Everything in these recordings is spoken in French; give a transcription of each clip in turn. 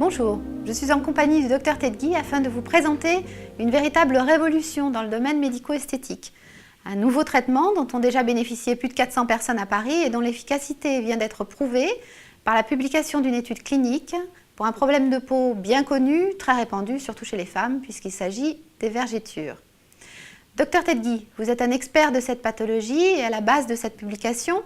Bonjour, je suis en compagnie du Dr Ted Guy afin de vous présenter une véritable révolution dans le domaine médico-esthétique. Un nouveau traitement dont ont déjà bénéficié plus de 400 personnes à Paris et dont l'efficacité vient d'être prouvée par la publication d'une étude clinique pour un problème de peau bien connu, très répandu, surtout chez les femmes, puisqu'il s'agit des vergetures. Dr Ted Guy, vous êtes un expert de cette pathologie et à la base de cette publication.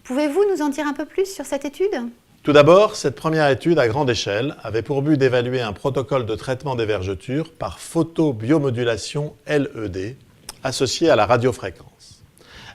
Pouvez-vous nous en dire un peu plus sur cette étude ? Tout d'abord, cette première étude à grande échelle avait pour but d'évaluer un protocole de traitement des vergetures par photobiomodulation LED associé à la radiofréquence.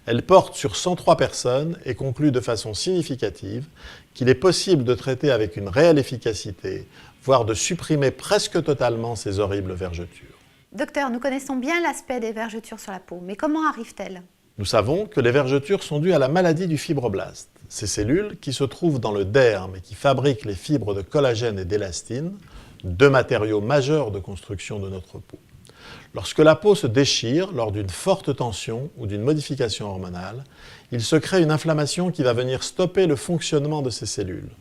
Elle porte sur 103 personnes et conclut de façon significative qu'il est possible de traiter avec une réelle efficacité, voire de supprimer presque totalement ces horribles vergetures. Docteur, nous connaissons bien l'aspect des vergetures sur la peau, mais comment arrivent-elles ? Nous savons que les vergetures sont dues à la maladie du fibroblaste. Ces cellules qui se trouvent dans le derme et qui fabriquent les fibres de collagène et d'élastine, deux matériaux majeurs de construction de notre peau. Lorsque la peau se déchire lors d'une forte tension ou d'une modification hormonale, il se crée une inflammation qui va venir stopper le fonctionnement de ces cellules.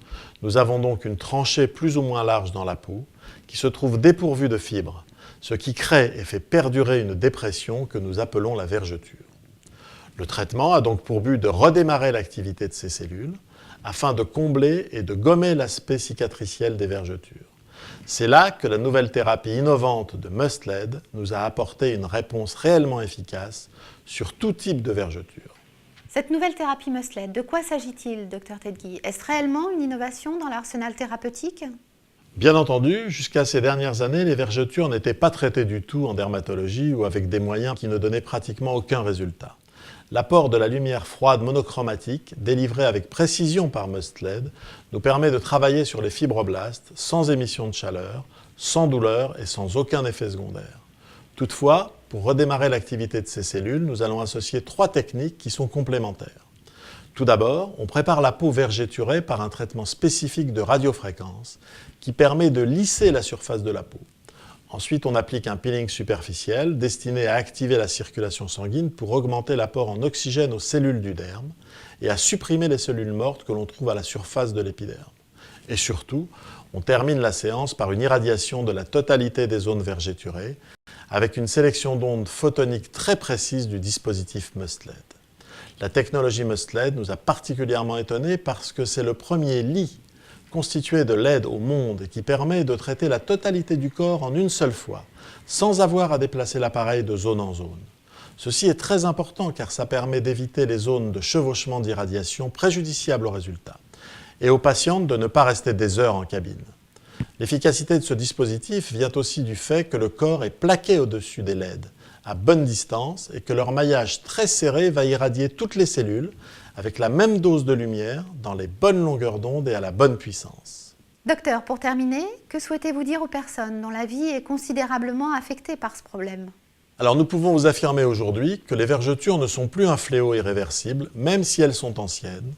Nous avons donc une tranchée plus ou moins large dans la peau qui se trouve dépourvue de fibres, ce qui crée et fait perdurer une dépression que nous appelons la vergeture. Le traitement a donc pour but de redémarrer l'activité de ces cellules afin de combler et de gommer l'aspect cicatriciel des vergetures. C'est là que la nouvelle thérapie innovante de Must-LED nous a apporté une réponse réellement efficace sur tout type de vergeture. Cette nouvelle thérapie Must-LED, de quoi s'agit-il, Dr Ted Guy ? Est-ce réellement une innovation dans l'arsenal thérapeutique ? Bien entendu, jusqu'à ces dernières années, les vergetures n'étaient pas traitées du tout en dermatologie ou avec des moyens qui ne donnaient pratiquement aucun résultat. L'apport de la lumière froide monochromatique, délivrée avec précision par Must-LED, nous permet de travailler sur les fibroblastes sans émission de chaleur, sans douleur et sans aucun effet secondaire. Toutefois, pour redémarrer l'activité de ces cellules, nous allons associer 3 techniques qui sont complémentaires. Tout d'abord, on prépare la peau vergeturée par un traitement spécifique de radiofréquence qui permet de lisser la surface de la peau. Ensuite, on applique un peeling superficiel destiné à activer la circulation sanguine pour augmenter l'apport en oxygène aux cellules du derme et à supprimer les cellules mortes que l'on trouve à la surface de l'épiderme. Et surtout, on termine la séance par une irradiation de la totalité des zones vergeturées avec une sélection d'ondes photoniques très précise du dispositif Must-LED. La technologie Must-LED nous a particulièrement étonnés parce que c'est le premier lit constitué de LED au monde et qui permet de traiter la totalité du corps en une seule fois, sans avoir à déplacer l'appareil de zone en zone. Ceci est très important car ça permet d'éviter les zones de chevauchement d'irradiation préjudiciables au résultat et aux patientes de ne pas rester des heures en cabine. L'efficacité de ce dispositif vient aussi du fait que le corps est plaqué au-dessus des LED, à bonne distance et que leur maillage très serré va irradier toutes les cellules avec la même dose de lumière, dans les bonnes longueurs d'onde et à la bonne puissance. Docteur, pour terminer, que souhaitez-vous dire aux personnes dont la vie est considérablement affectée par ce problème ? Alors nous pouvons vous affirmer aujourd'hui que les vergetures ne sont plus un fléau irréversible, même si elles sont anciennes,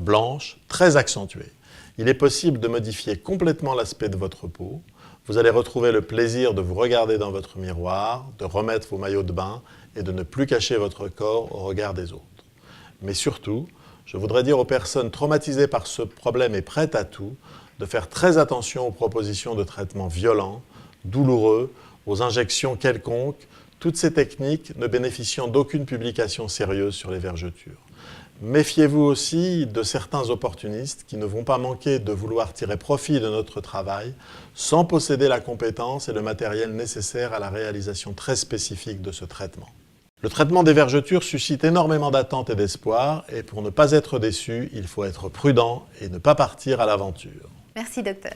blanches, très accentuées. Il est possible de modifier complètement l'aspect de votre peau. Vous allez retrouver le plaisir de vous regarder dans votre miroir, de remettre vos maillots de bain et de ne plus cacher votre corps au regard des autres. Mais surtout, je voudrais dire aux personnes traumatisées par ce problème et prêtes à tout, de faire très attention aux propositions de traitements violents, douloureux, aux injections quelconques, toutes ces techniques ne bénéficiant d'aucune publication sérieuse sur les vergetures. Méfiez-vous aussi de certains opportunistes qui ne vont pas manquer de vouloir tirer profit de notre travail sans posséder la compétence et le matériel nécessaire à la réalisation très spécifique de ce traitement. Le traitement des vergetures suscite énormément d'attentes et d'espoir et pour ne pas être déçu, il faut être prudent et ne pas partir à l'aventure. Merci docteur.